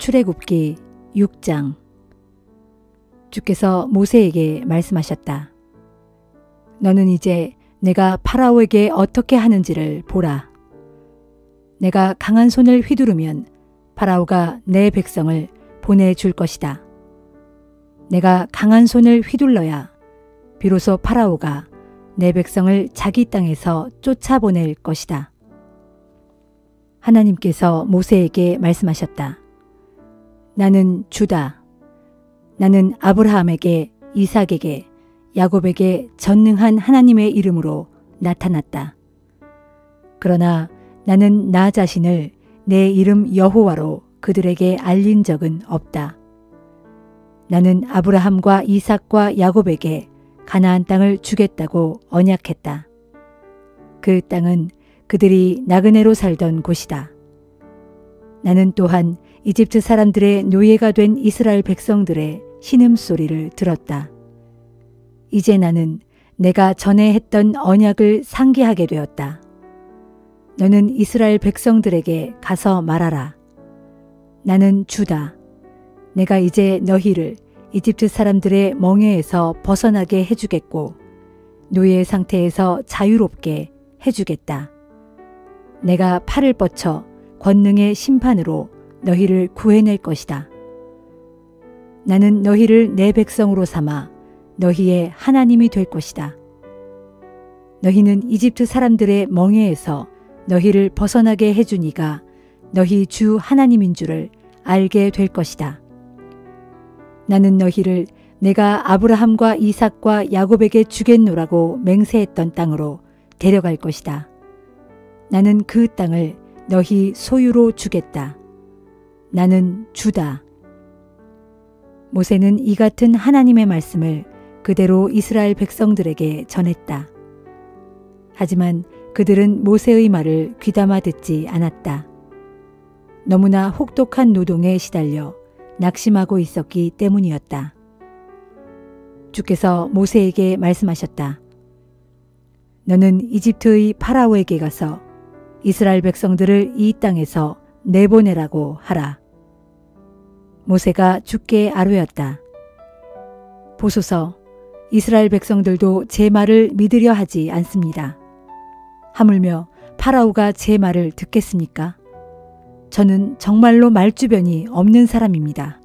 출애굽기 6장. 주께서 모세에게 말씀하셨다. 너는 이제 내가 파라오에게 어떻게 하는지를 보라. 내가 강한 손을 휘두르면 파라오가 내 백성을 보내줄 것이다. 내가 강한 손을 휘둘러야 비로소 파라오가 내 백성을 자기 땅에서 쫓아보낼 것이다. 하나님께서 모세에게 말씀하셨다. 나는 주다. 나는 아브라함에게, 이삭에게, 야곱에게 전능한 하나님의 이름으로 나타났다. 그러나 나는 나 자신을 내 이름 여호와로 그들에게 알린 적은 없다. 나는 아브라함과 이삭과 야곱에게 가나안 땅을 주겠다고 언약했다. 그 땅은 그들이 나그네로 살던 곳이다. 나는 또한 이집트 사람들의 노예가 된 이스라엘 백성들의 신음소리를 들었다. 이제 나는 내가 전에 했던 언약을 상기하게 되었다. 너는 이스라엘 백성들에게 가서 말하라. 나는 주다. 내가 이제 너희를 이집트 사람들의 멍에에서 벗어나게 해주겠고 노예 상태에서 자유롭게 해주겠다. 내가 팔을 뻗쳐 권능의 심판으로 너희를 구해낼 것이다. 나는 너희를 내 백성으로 삼아 너희의 하나님이 될 것이다. 너희는 이집트 사람들의 멍에에서 너희를 벗어나게 해주니가 너희 주 하나님인 줄을 알게 될 것이다. 나는 너희를 내가 아브라함과 이삭과 야곱에게 주겠노라고 맹세했던 땅으로 데려갈 것이다. 나는 그 땅을 너희 소유로 주겠다. 나는 주다. 모세는 이 같은 하나님의 말씀을 그대로 이스라엘 백성들에게 전했다. 하지만 그들은 모세의 말을 귀담아 듣지 않았다. 너무나 혹독한 노동에 시달려 낙심하고 있었기 때문이었다. 주께서 모세에게 말씀하셨다. 너는 이집트의 파라오에게 가서 이스라엘 백성들을 이 땅에서 내보내라고 하라. 모세가 주께 아뢰었다. 보소서, 이스라엘 백성들도 제 말을 믿으려 하지 않습니다. 하물며 파라오가 제 말을 듣겠습니까? 저는 정말로 말주변이 없는 사람입니다.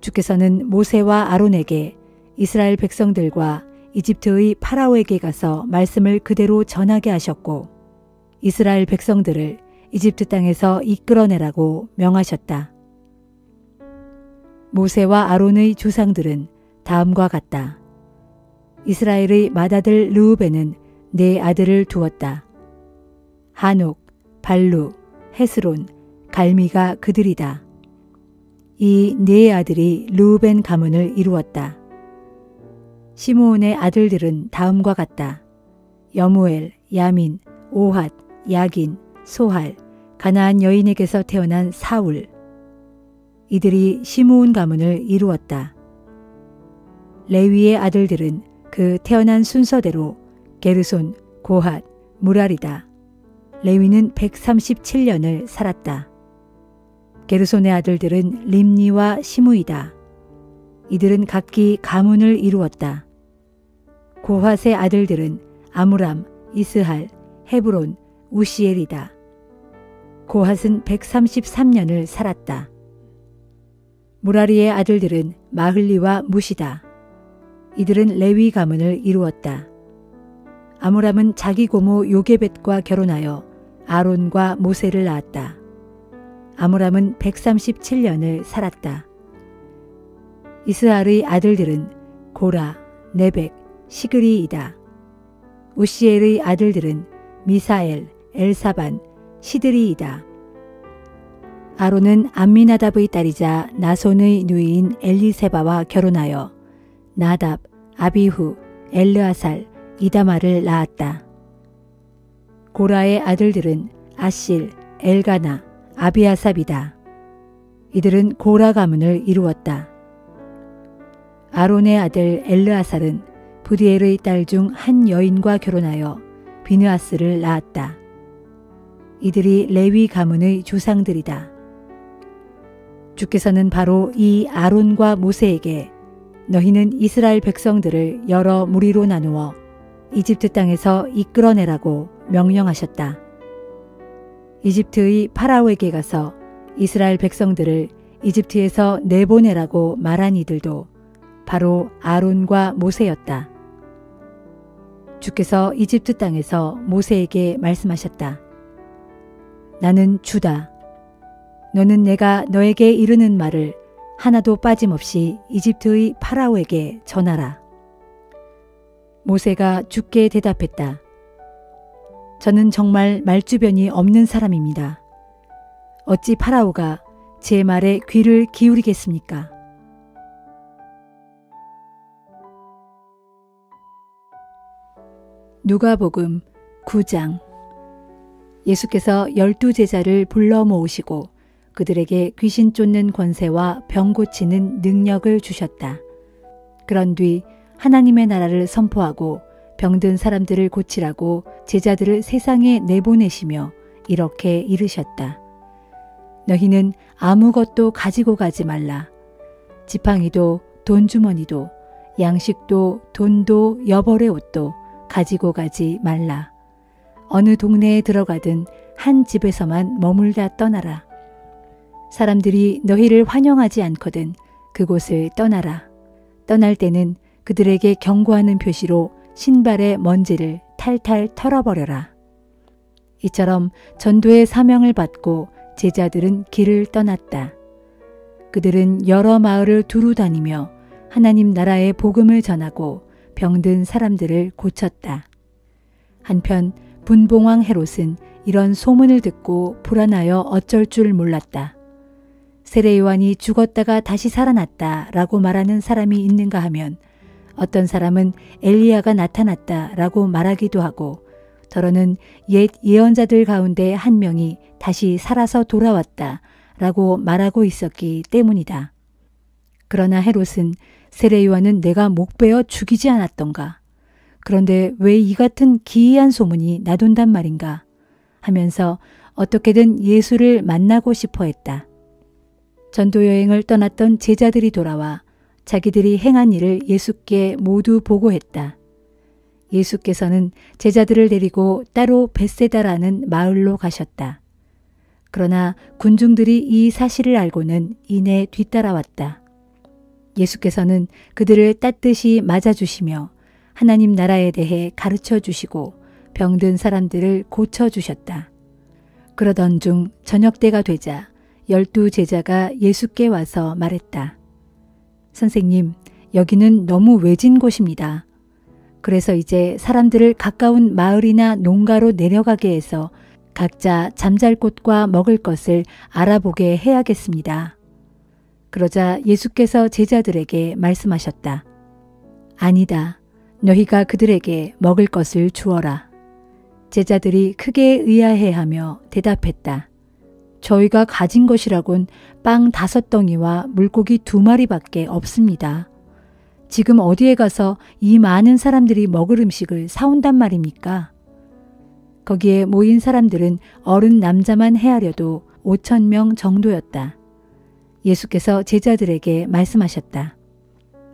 주께서는 모세와 아론에게 이스라엘 백성들과 이집트의 파라오에게 가서 말씀을 그대로 전하게 하셨고 이스라엘 백성들을 이집트 땅에서 이끌어내라고 명하셨다. 모세와 아론의 조상들은 다음과 같다. 이스라엘의 맏아들 르우벤은 네 아들을 두었다. 하녹, 발루, 헤스론, 갈미가 그들이다. 이 네 아들이 르우벤 가문을 이루었다. 시므온의 아들들은 다음과 같다. 여무엘, 야민, 오핫, 야긴, 소할, 가나안 여인에게서 태어난 사울. 이들이 시므온 가문을 이루었다. 레위의 아들들은 그 태어난 순서대로 게르손, 고핫, 무랄이다. 레위는 137년을 살았다. 게르손의 아들들은 림니와 시므이다. 이들은 각기 가문을 이루었다. 고핫의 아들들은 아므람, 이스할, 헤브론, 우시엘이다. 고핫은 133년을 살았다. 무라리의 아들들은 마흘리와 무시다. 이들은 레위 가문을 이루었다. 아므람은 자기 고모 요게벳과 결혼하여 아론과 모세를 낳았다. 아므람은 137년을 살았다. 이스할의 아들들은 고라, 네벡, 시그리이다. 우시엘의 아들들은 미사엘, 엘사반, 시드리이다. 아론은 암미나답의 딸이자 나손의 누이인 엘리세바와 결혼하여 나답, 아비후, 엘르아살, 이다마를 낳았다. 고라의 아들들은 아실, 엘가나, 아비아삽이다. 이들은 고라 가문을 이루었다. 아론의 아들 엘르아살은 브디엘의 딸 중 한 여인과 결혼하여 비느하스를 낳았다. 이들이 레위 가문의 조상들이다. 주께서는 바로 이 아론과 모세에게 너희는 이스라엘 백성들을 여러 무리로 나누어 이집트 땅에서 이끌어내라고 명령하셨다. 이집트의 파라오에게 가서 이스라엘 백성들을 이집트에서 내보내라고 말한 이들도 바로 아론과 모세였다. 주께서 이집트 땅에서 모세에게 말씀하셨다. 나는 주다. 너는 내가 너에게 이르는 말을 하나도 빠짐없이 이집트의 파라오에게 전하라. 모세가 주께 대답했다. 저는 정말 말주변이 없는 사람입니다. 어찌 파라오가 제 말에 귀를 기울이겠습니까? 누가복음 9장. 예수께서 12제자를 불러 모으시고 그들에게 귀신 쫓는 권세와 병 고치는 능력을 주셨다. 그런 뒤 하나님의 나라를 선포하고 병든 사람들을 고치라고 제자들을 세상에 내보내시며 이렇게 이르셨다. 너희는 아무것도 가지고 가지 말라. 지팡이도 돈주머니도 양식도 돈도 여벌의 옷도 가지고 가지 말라. 어느 동네에 들어가든 한 집에서만 머물다 떠나라. 사람들이 너희를 환영하지 않거든 그곳을 떠나라. 떠날 때는 그들에게 경고하는 표시로 신발의 먼지를 탈탈 털어버려라. 이처럼 전도의 사명을 받고 제자들은 길을 떠났다. 그들은 여러 마을을 두루 다니며 하나님 나라의 복음을 전하고 병든 사람들을 고쳤다. 한편 분봉왕 헤롯은 이런 소문을 듣고 불안하여 어쩔 줄 몰랐다. 세례 요한이 죽었다가 다시 살아났다 라고 말하는 사람이 있는가 하면 어떤 사람은 엘리야가 나타났다 라고 말하기도 하고 더러는 옛 예언자들 가운데 한 명이 다시 살아서 돌아왔다 라고 말하고 있었기 때문이다. 그러나 헤롯은 세례 요한은 내가 목베어 죽이지 않았던가? 그런데 왜 이 같은 기이한 소문이 나돈단 말인가? 하면서 어떻게든 예수를 만나고 싶어 했다. 전도 여행을 떠났던 제자들이 돌아와 자기들이 행한 일을 예수께 모두 보고했다. 예수께서는 제자들을 데리고 따로 벳세다라는 마을로 가셨다. 그러나 군중들이 이 사실을 알고는 이내 뒤따라왔다. 예수께서는 그들을 따뜻이 맞아주시며 하나님 나라에 대해 가르쳐 주시고 병든 사람들을 고쳐주셨다. 그러던 중 저녁때가 되자 12제자가 예수께 와서 말했다. 선생님, 여기는 너무 외진 곳입니다. 그래서 이제 사람들을 가까운 마을이나 농가로 내려가게 해서 각자 잠잘 곳과 먹을 것을 알아보게 해야겠습니다. 그러자 예수께서 제자들에게 말씀하셨다. 아니다. 너희가 그들에게 먹을 것을 주어라. 제자들이 크게 의아해하며 대답했다. 저희가 가진 것이라곤 빵 5덩이와 물고기 2마리밖에 없습니다. 지금 어디에 가서 이 많은 사람들이 먹을 음식을 사온단 말입니까? 거기에 모인 사람들은 어른 남자만 헤아려도 5,000명 정도였다. 예수께서 제자들에게 말씀하셨다.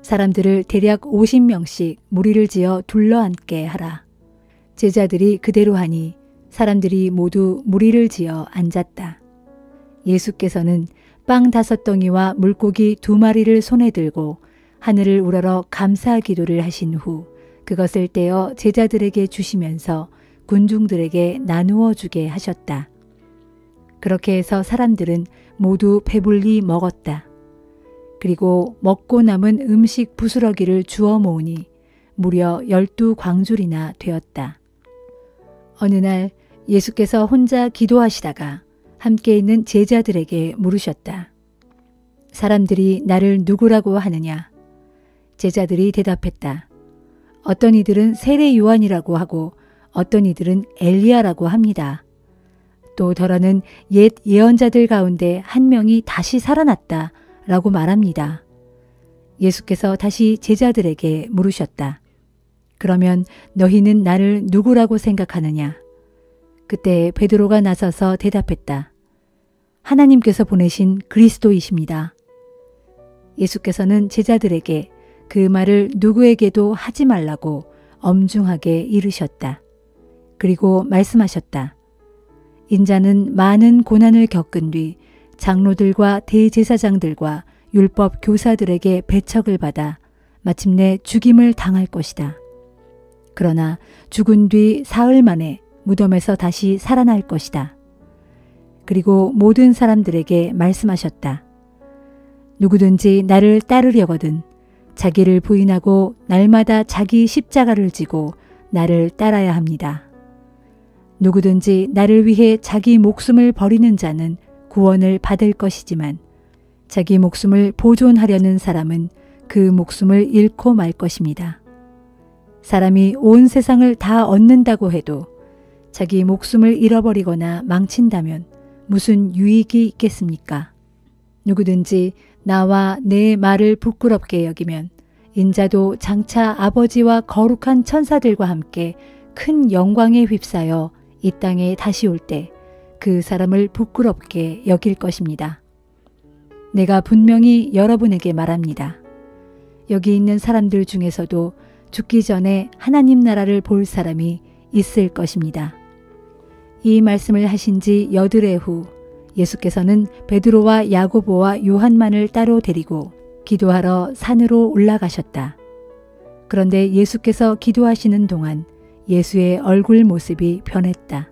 사람들을 대략 50명씩 무리를 지어 둘러앉게 하라. 제자들이 그대로 하니 사람들이 모두 무리를 지어 앉았다. 예수께서는 빵 5덩이와 물고기 2마리를 손에 들고 하늘을 우러러 감사 기도를 하신 후 그것을 떼어 제자들에게 주시면서 군중들에게 나누어 주게 하셨다. 그렇게 해서 사람들은 모두 배불리 먹었다. 그리고 먹고 남은 음식 부스러기를 주워 모으니 무려 12광줄이나 되었다. 어느 날 예수께서 혼자 기도하시다가 함께 있는 제자들에게 물으셨다. 사람들이 나를 누구라고 하느냐? 제자들이 대답했다. 어떤 이들은 세례 요한이라고 하고 어떤 이들은 엘리야라고 합니다. 또 더러는 옛 예언자들 가운데 한 명이 다시 살아났다 라고 말합니다. 예수께서 다시 제자들에게 물으셨다. 그러면 너희는 나를 누구라고 생각하느냐? 그때 베드로가 나서서 대답했다. 하나님께서 보내신 그리스도이십니다. 예수께서는 제자들에게 그 말을 누구에게도 하지 말라고 엄중하게 이르셨다. 그리고 말씀하셨다. 인자는 많은 고난을 겪은 뒤 장로들과 대제사장들과 율법 교사들에게 배척을 받아 마침내 죽임을 당할 것이다. 그러나 죽은 뒤 사흘 만에 무덤에서 다시 살아날 것이다. 그리고 모든 사람들에게 말씀하셨다. 누구든지 나를 따르려거든 자기를 부인하고 날마다 자기 십자가를 지고 나를 따라야 합니다. 누구든지 나를 위해 자기 목숨을 버리는 자는 구원을 받을 것이지만 자기 목숨을 보존하려는 사람은 그 목숨을 잃고 말 것입니다. 사람이 온 세상을 다 얻는다고 해도 자기 목숨을 잃어버리거나 망친다면 무슨 유익이 있겠습니까? 누구든지 나와 내 말을 부끄럽게 여기면 인자도 장차 아버지와 거룩한 천사들과 함께 큰 영광에 휩싸여 이 땅에 다시 올 때 그 사람을 부끄럽게 여길 것입니다. 내가 분명히 여러분에게 말합니다. 여기 있는 사람들 중에서도 죽기 전에 하나님 나라를 볼 사람이 있을 것입니다. 이 말씀을 하신 지 여드레 후 예수께서는 베드로와 야고보와 요한만을 따로 데리고 기도하러 산으로 올라가셨다. 그런데 예수께서 기도하시는 동안 예수의 얼굴 모습이 변했다.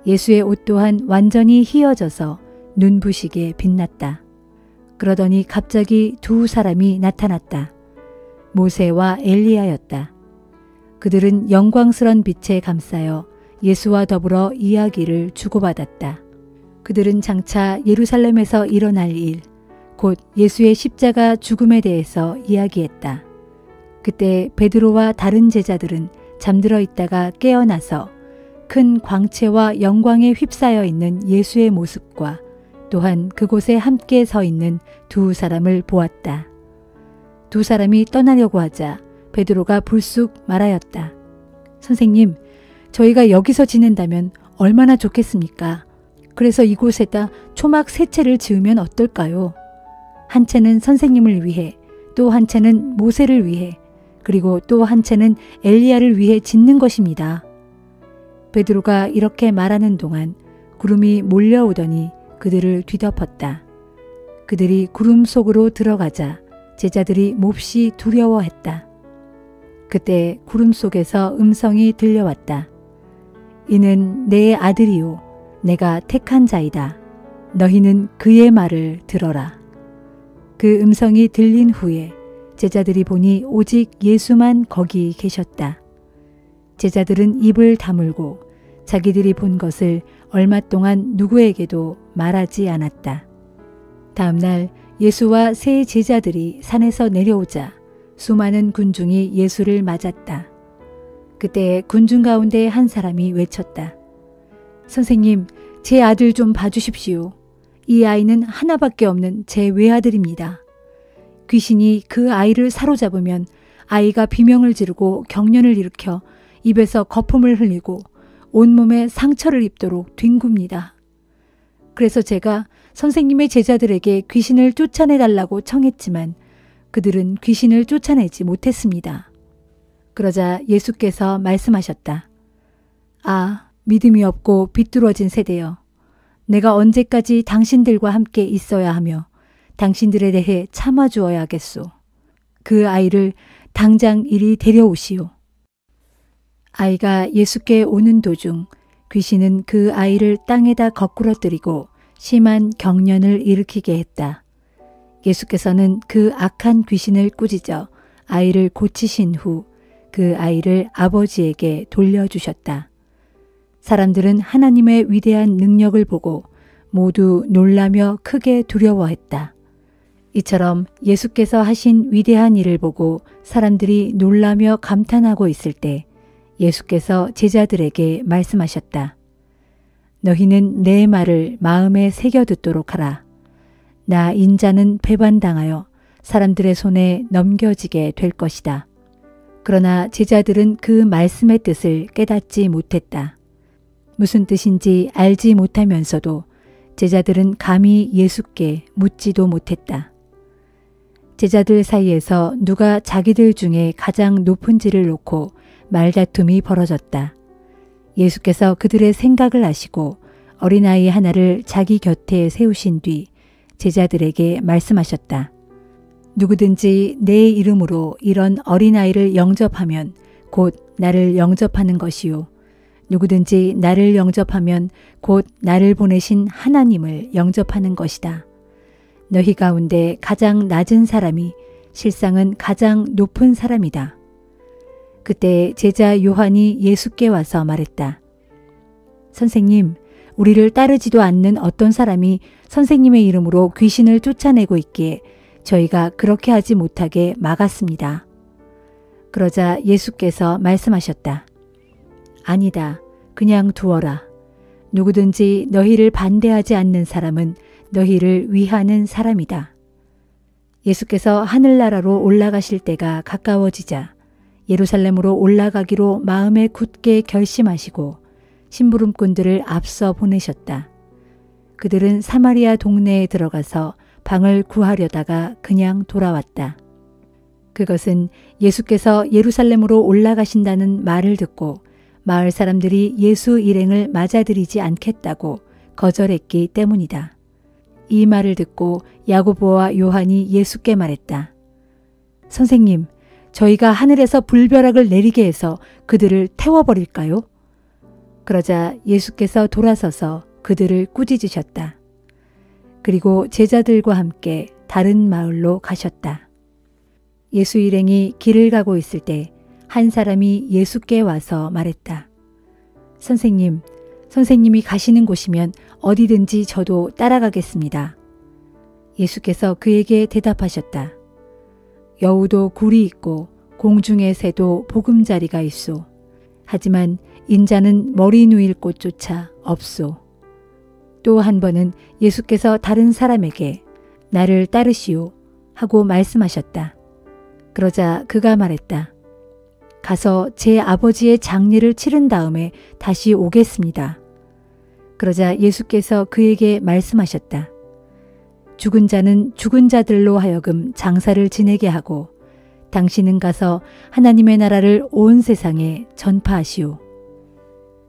예수의 옷 또한 완전히 휘어져서 눈부시게 빛났다. 그러더니 갑자기 두 사람이 나타났다. 모세와 엘리야였다. 그들은 영광스런 빛에 감싸여 예수와 더불어 이야기를 주고받았다. 그들은 장차 예루살렘에서 일어날 일, 곧 예수의 십자가 죽음에 대해서 이야기했다. 그때 베드로와 다른 제자들은 잠들어 있다가 깨어나서 큰 광채와 영광에 휩싸여 있는 예수의 모습과 또한 그곳에 함께 서 있는 두 사람을 보았다. 두 사람이 떠나려고 하자 베드로가 불쑥 말하였다. 선생님, 저희가 여기서 지낸다면 얼마나 좋겠습니까? 그래서 이곳에다 초막 세 채를 지으면 어떨까요? 한 채는 선생님을 위해, 또 한 채는 모세를 위해, 그리고 또 한 채는 엘리야를 위해 짓는 것입니다. 베드로가 이렇게 말하는 동안 구름이 몰려오더니 그들을 뒤덮었다. 그들이 구름 속으로 들어가자 제자들이 몹시 두려워했다. 그때 구름 속에서 음성이 들려왔다. 이는 내 아들이요 내가 택한 자이다. 너희는 그의 말을 들어라. 그 음성이 들린 후에 제자들이 보니 오직 예수만 거기 계셨다. 제자들은 입을 다물고 자기들이 본 것을 얼마 동안 누구에게도 말하지 않았다. 다음 날 예수와 세 제자들이 산에서 내려오자 수많은 군중이 예수를 맞았다. 그때 군중 가운데 한 사람이 외쳤다. 선생님, 제 아들 좀 봐주십시오. 이 아이는 하나밖에 없는 제 외아들입니다. 귀신이 그 아이를 사로잡으면 아이가 비명을 지르고 경련을 일으켜 입에서 거품을 흘리고 온몸에 상처를 입도록 뒹굽니다. 그래서 제가 선생님의 제자들에게 귀신을 쫓아내달라고 청했지만 그들은 귀신을 쫓아내지 못했습니다. 그러자 예수께서 말씀하셨다. 아, 믿음이 없고 비뚤어진 세대여. 내가 언제까지 당신들과 함께 있어야 하며 당신들에 대해 참아주어야겠소. 그 아이를 당장 이리 데려오시오. 아이가 예수께 오는 도중 귀신은 그 아이를 땅에다 거꾸러뜨리고 심한 경련을 일으키게 했다. 예수께서는 그 악한 귀신을 꾸짖어 아이를 고치신 후 그 아이를 아버지에게 돌려주셨다. 사람들은 하나님의 위대한 능력을 보고 모두 놀라며 크게 두려워했다. 이처럼 예수께서 하신 위대한 일을 보고 사람들이 놀라며 감탄하고 있을 때 예수께서 제자들에게 말씀하셨다. 너희는 내 말을 마음에 새겨 듣도록 하라. 나 인자는 배반당하여 사람들의 손에 넘겨지게 될 것이다. 그러나 제자들은 그 말씀의 뜻을 깨닫지 못했다. 무슨 뜻인지 알지 못하면서도 제자들은 감히 예수께 묻지도 못했다. 제자들 사이에서 누가 자기들 중에 가장 높은지를 놓고 말다툼이 벌어졌다. 예수께서 그들의 생각을 아시고 어린아이 하나를 자기 곁에 세우신 뒤 제자들에게 말씀하셨다. 누구든지 내 이름으로 이런 어린아이를 영접하면 곧 나를 영접하는 것이요. 누구든지 나를 영접하면 곧 나를 보내신 하나님을 영접하는 것이다. 너희 가운데 가장 낮은 사람이 실상은 가장 높은 사람이다. 그때 제자 요한이 예수께 와서 말했다. 선생님, 우리를 따르지도 않는 어떤 사람이 선생님의 이름으로 귀신을 쫓아내고 있기에 저희가 그렇게 하지 못하게 막았습니다. 그러자 예수께서 말씀하셨다. 아니다. 그냥 두어라. 누구든지 너희를 반대하지 않는 사람은 너희를 위하는 사람이다. 예수께서 하늘나라로 올라가실 때가 가까워지자 예루살렘으로 올라가기로 마음에 굳게 결심하시고 심부름꾼들을 앞서 보내셨다. 그들은 사마리아 동네에 들어가서 방을 구하려다가 그냥 돌아왔다. 그것은 예수께서 예루살렘으로 올라가신다는 말을 듣고 마을 사람들이 예수 일행을 맞아들이지 않겠다고 거절했기 때문이다. 이 말을 듣고 야고보와 요한이 예수께 말했다. 선생님, 저희가 하늘에서 불벼락을 내리게 해서 그들을 태워버릴까요? 그러자 예수께서 돌아서서 그들을 꾸짖으셨다. 그리고 제자들과 함께 다른 마을로 가셨다. 예수 일행이 길을 가고 있을 때 한 사람이 예수께 와서 말했다. 선생님, 선생님이 가시는 곳이면 어디든지 저도 따라가겠습니다. 예수께서 그에게 대답하셨다. 여우도 굴이 있고 공중의 새도 보금자리가 있소. 하지만 인자는 머리 누일 곳조차 없소. 또 한 번은 예수께서 다른 사람에게 나를 따르시오 하고 말씀하셨다. 그러자 그가 말했다. 가서 제 아버지의 장례를 치른 다음에 다시 오겠습니다. 그러자 예수께서 그에게 말씀하셨다. 죽은 자는 죽은 자들로 하여금 장사를 지내게 하고 당신은 가서 하나님의 나라를 온 세상에 전파하시오.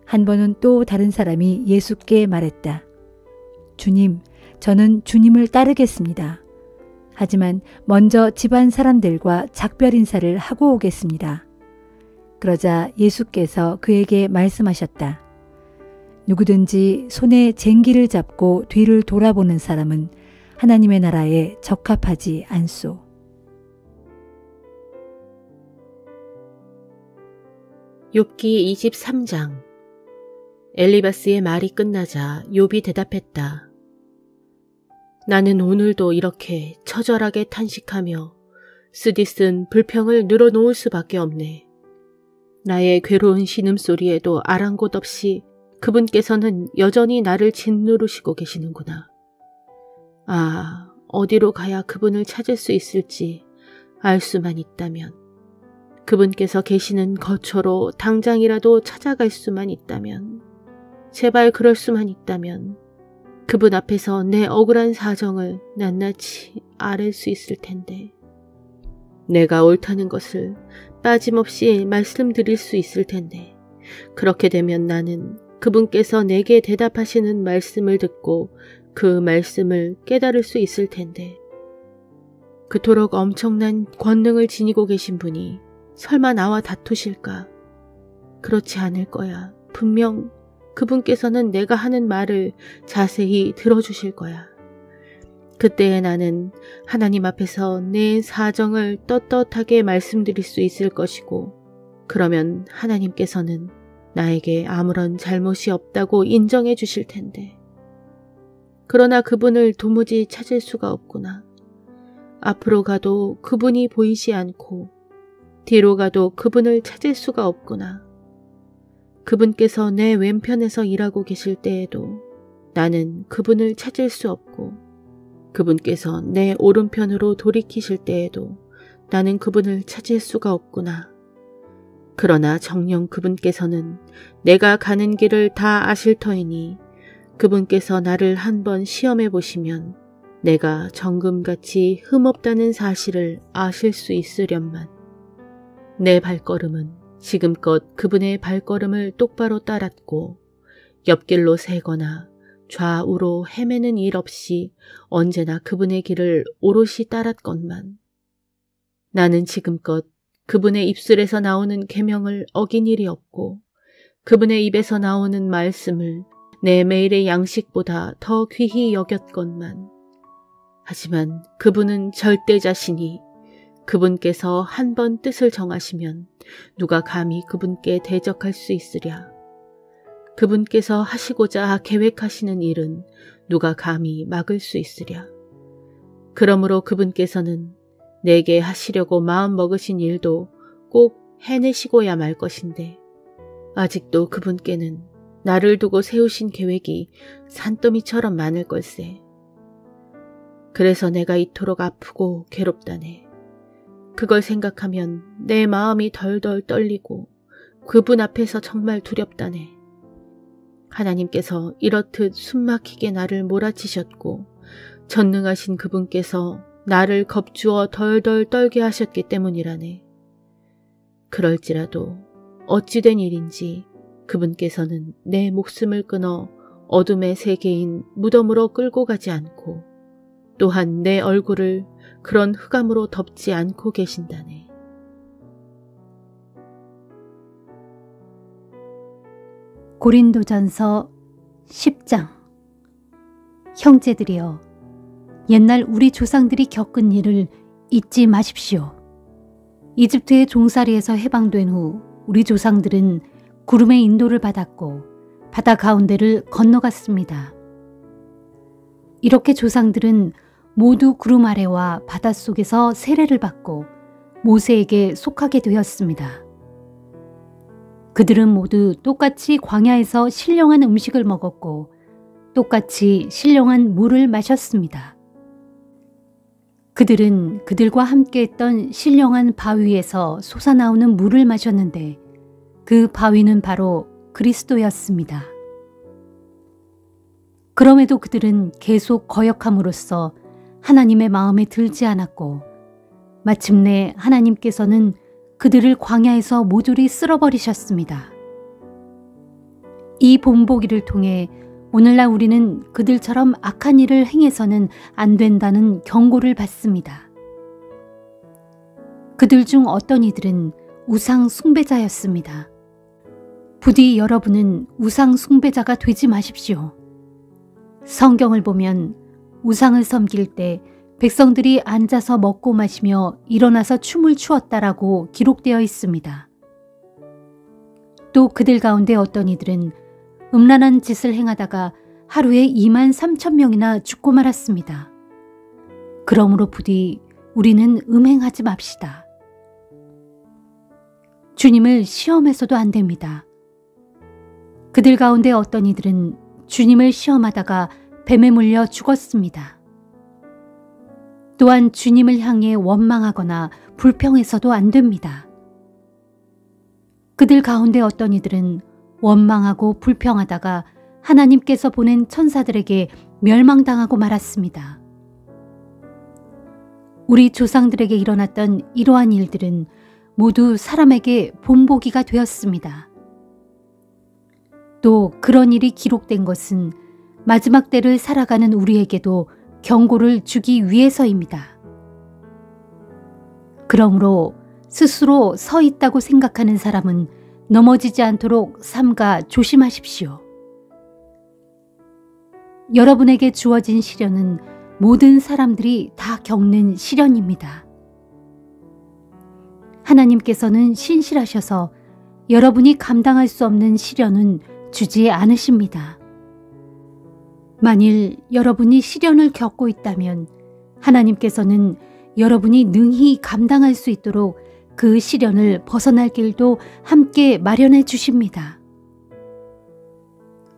한 번은 또 다른 사람이 예수께 말했다. 주님, 저는 주님을 따르겠습니다. 하지만 먼저 집안 사람들과 작별 인사를 하고 오겠습니다. 그러자 예수께서 그에게 말씀하셨다. 누구든지 손에 쟁기를 잡고 뒤를 돌아보는 사람은 하나님의 나라에 적합하지 않소. 욥기 23장. 엘리바스의 말이 끝나자 욥이 대답했다. 나는 오늘도 이렇게 처절하게 탄식하며 쓰디쓴 불평을 늘어놓을 수밖에 없네. 나의 괴로운 신음소리에도 아랑곳 없이 그분께서는 여전히 나를 짓누르시고 계시는구나. 아, 어디로 가야 그분을 찾을 수 있을지 알 수만 있다면, 그분께서 계시는 거처로 당장이라도 찾아갈 수만 있다면, 제발 그럴 수만 있다면 그분 앞에서 내 억울한 사정을 낱낱이 아랠 수 있을 텐데, 내가 옳다는 것을 빠짐없이 말씀드릴 수 있을 텐데, 그렇게 되면 나는 그분께서 내게 대답하시는 말씀을 듣고 그 말씀을 깨달을 수 있을 텐데, 그토록 엄청난 권능을 지니고 계신 분이 설마 나와 다투실까? 그렇지 않을 거야. 분명 그분께서는 내가 하는 말을 자세히 들어주실 거야. 그때에 나는 하나님 앞에서 내 사정을 떳떳하게 말씀드릴 수 있을 것이고, 그러면 하나님께서는 나에게 아무런 잘못이 없다고 인정해 주실 텐데, 그러나 그분을 도무지 찾을 수가 없구나. 앞으로 가도 그분이 보이지 않고 뒤로 가도 그분을 찾을 수가 없구나. 그분께서 내 왼편에서 일하고 계실 때에도 나는 그분을 찾을 수 없고, 그분께서 내 오른편으로 돌이키실 때에도 나는 그분을 찾을 수가 없구나. 그러나 정녕 그분께서는 내가 가는 길을 다 아실 터이니 그분께서 나를 한번 시험해 보시면 내가 정금같이 흠없다는 사실을 아실 수 있으련만. 내 발걸음은 지금껏 그분의 발걸음을 똑바로 따랐고 옆길로 새거나 좌우로 헤매는 일 없이 언제나 그분의 길을 오롯이 따랐건만 나는 지금껏 그분의 입술에서 나오는 계명을 어긴 일이 없고 그분의 입에서 나오는 말씀을 내 매일의 양식보다 더 귀히 여겼건만 하지만 그분은 절대 자신이 그분께서 한 번 뜻을 정하시면 누가 감히 그분께 대적할 수 있으랴. 그분께서 하시고자 계획하시는 일은 누가 감히 막을 수 있으랴. 그러므로 그분께서는 내게 하시려고 마음 먹으신 일도 꼭 해내시고야 말 것인데 아직도 그분께는 나를 두고 세우신 계획이 산더미처럼 많을 걸세. 그래서 내가 이토록 아프고 괴롭다네. 그걸 생각하면 내 마음이 덜덜 떨리고 그분 앞에서 정말 두렵다네. 하나님께서 이렇듯 숨막히게 나를 몰아치셨고 전능하신 그분께서 나를 겁주어 덜덜 떨게 하셨기 때문이라네. 그럴지라도 어찌된 일인지 그분께서는 내 목숨을 끊어 어둠의 세계인 무덤으로 끌고 가지 않고 또한 내 얼굴을 그런 흑암으로 덮지 않고 계신다네. 고린도전서 10장. 형제들이여, 옛날 우리 조상들이 겪은 일을 잊지 마십시오. 이집트의 종살이에서 해방된 후 우리 조상들은 구름의 인도를 받았고 바다 가운데를 건너갔습니다. 이렇게 조상들은 모두 구름 아래와 바닷속에서 세례를 받고 모세에게 속하게 되었습니다. 그들은 모두 똑같이 광야에서 신령한 음식을 먹었고 똑같이 신령한 물을 마셨습니다. 그들은 그들과 함께했던 신령한 바위에서 솟아나오는 물을 마셨는데 그 바위는 바로 그리스도였습니다. 그럼에도 그들은 계속 거역함으로써 하나님의 마음에 들지 않았고 마침내 하나님께서는 그들을 광야에서 모조리 쓸어버리셨습니다. 이 본보기를 통해 오늘날 우리는 그들처럼 악한 일을 행해서는 안 된다는 경고를 받습니다. 그들 중 어떤 이들은 우상 숭배자였습니다. 부디 여러분은 우상 숭배자가 되지 마십시오. 성경을 보면 우상을 섬길 때 백성들이 앉아서 먹고 마시며 일어나서 춤을 추었다라고 기록되어 있습니다. 또 그들 가운데 어떤 이들은 음란한 짓을 행하다가 하루에 23,000명이나 죽고 말았습니다. 그러므로 부디 우리는 음행하지 맙시다. 주님을 시험해서도 안 됩니다. 그들 가운데 어떤 이들은 주님을 시험하다가 뱀에 물려 죽었습니다. 또한 주님을 향해 원망하거나 불평해서도 안 됩니다. 그들 가운데 어떤 이들은 원망하고 불평하다가 하나님께서 보낸 천사들에게 멸망당하고 말았습니다. 우리 조상들에게 일어났던 이러한 일들은 모두 사람에게 본보기가 되었습니다. 또 그런 일이 기록된 것은 마지막 때를 살아가는 우리에게도 경고를 주기 위해서입니다. 그러므로 스스로 서 있다고 생각하는 사람은 넘어지지 않도록 삼가 조심하십시오. 여러분에게 주어진 시련은 모든 사람들이 다 겪는 시련입니다. 하나님께서는 신실하셔서 여러분이 감당할 수 없는 시련은 주지 않으십니다. 만일 여러분이 시련을 겪고 있다면 하나님께서는 여러분이 능히 감당할 수 있도록 그 시련을 벗어날 길도 함께 마련해 주십니다.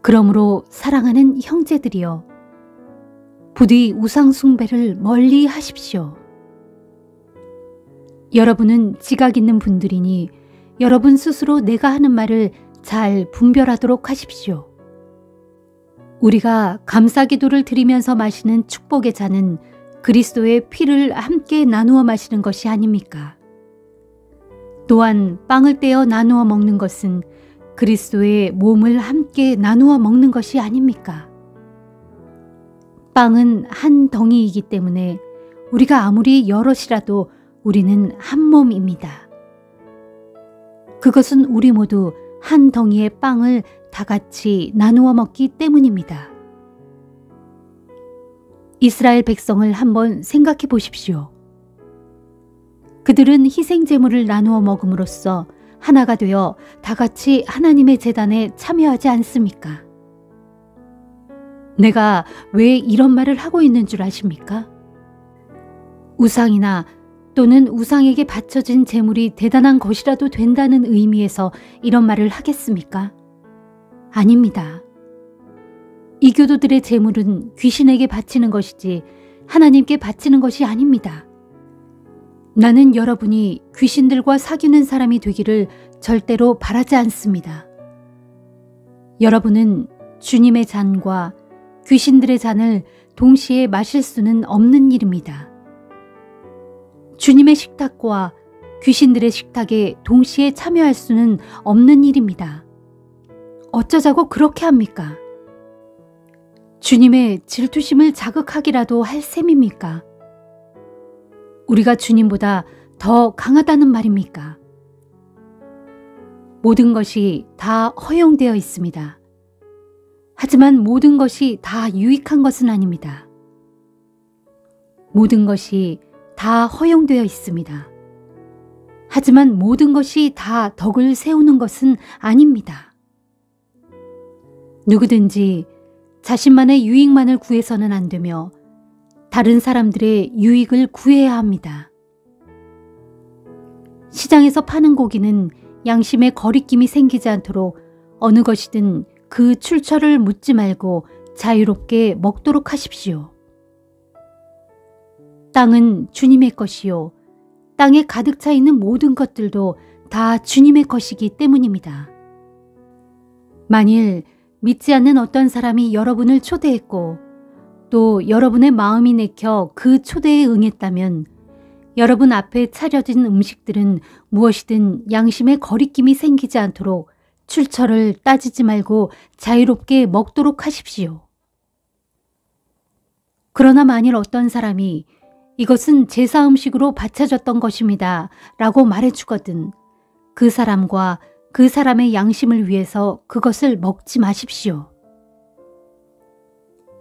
그러므로 사랑하는 형제들이여, 부디 우상 숭배를 멀리 하십시오. 여러분은 지각 있는 분들이니 여러분 스스로 내가 하는 말을 잘 분별하도록 하십시오. 우리가 감사기도를 드리면서 마시는 축복의 잔은 그리스도의 피를 함께 나누어 마시는 것이 아닙니까? 또한 빵을 떼어 나누어 먹는 것은 그리스도의 몸을 함께 나누어 먹는 것이 아닙니까? 빵은 한 덩이이기 때문에 우리가 아무리 여럿이라도 우리는 한 몸입니다. 그것은 우리 모두 한 덩이의 빵을 다 같이 나누어 먹기 때문입니다. 이스라엘 백성을 한번 생각해 보십시오. 그들은 희생제물을 나누어 먹음으로써 하나가 되어 다 같이 하나님의 제단에 참여하지 않습니까? 내가 왜 이런 말을 하고 있는 줄 아십니까? 우상이나 또는 우상에게 바쳐진 제물이 대단한 것이라도 된다는 의미에서 이런 말을 하겠습니까? 아닙니다. 이 교도들의 제물은 귀신에게 바치는 것이지 하나님께 바치는 것이 아닙니다. 나는 여러분이 귀신들과 사귀는 사람이 되기를 절대로 바라지 않습니다. 여러분은 주님의 잔과 귀신들의 잔을 동시에 마실 수는 없는 일입니다. 주님의 식탁과 귀신들의 식탁에 동시에 참여할 수는 없는 일입니다. 어쩌자고 그렇게 합니까? 주님의 질투심을 자극하기라도 할 셈입니까? 우리가 주님보다 더 강하다는 말입니까? 모든 것이 다 허용되어 있습니다. 하지만 모든 것이 다 유익한 것은 아닙니다. 모든 것이 다 허용되어 있습니다. 하지만 모든 것이 다 덕을 세우는 것은 아닙니다. 누구든지 자신만의 유익만을 구해서는 안 되며 다른 사람들의 유익을 구해야 합니다. 시장에서 파는 고기는 양심에 거리낌이 생기지 않도록 어느 것이든 그 출처를 묻지 말고 자유롭게 먹도록 하십시오. 땅은 주님의 것이요 땅에 가득 차 있는 모든 것들도 다 주님의 것이기 때문입니다. 만일 믿지 않는 어떤 사람이 여러분을 초대했고 또 여러분의 마음이 내켜 그 초대에 응했다면 여러분 앞에 차려진 음식들은 무엇이든 양심에 거리낌이 생기지 않도록 출처를 따지지 말고 자유롭게 먹도록 하십시오. 그러나 만일 어떤 사람이 이것은 제사 음식으로 바쳐졌던 것입니다 라고 말해주거든 그 사람과 그 사람의 양심을 위해서 그것을 먹지 마십시오.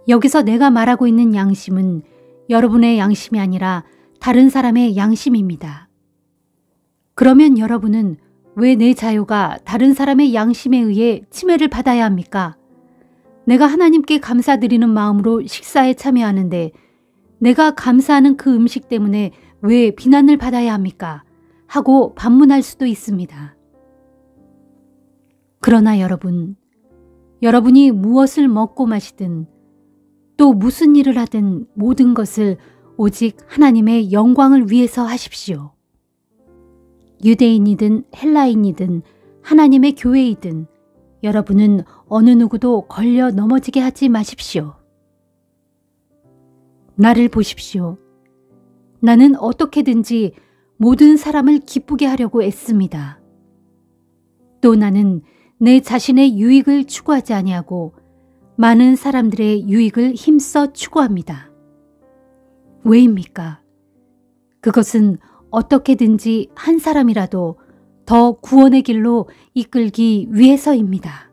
여기서 내가 말하고 있는 양심은 여러분의 양심이 아니라 다른 사람의 양심입니다. 그러면 여러분은 왜 내 자유가 다른 사람의 양심에 의해 침해를 받아야 합니까? 내가 하나님께 감사드리는 마음으로 식사에 참여하는데 내가 감사하는 그 음식 때문에 왜 비난을 받아야 합니까? 하고 반문할 수도 있습니다. 그러나 여러분이 무엇을 먹고 마시든 또 무슨 일을 하든 모든 것을 오직 하나님의 영광을 위해서 하십시오. 유대인이든 헬라인이든 하나님의 교회이든 여러분은 어느 누구도 걸려 넘어지게 하지 마십시오. 나를 보십시오. 나는 어떻게든지 모든 사람을 기쁘게 하려고 애씁니다. 또 나는 내 자신의 유익을 추구하지 아니하고 많은 사람들의 유익을 힘써 추구합니다. 왜입니까? 그것은 어떻게든지 한 사람이라도 더 구원의 길로 이끌기 위해서입니다.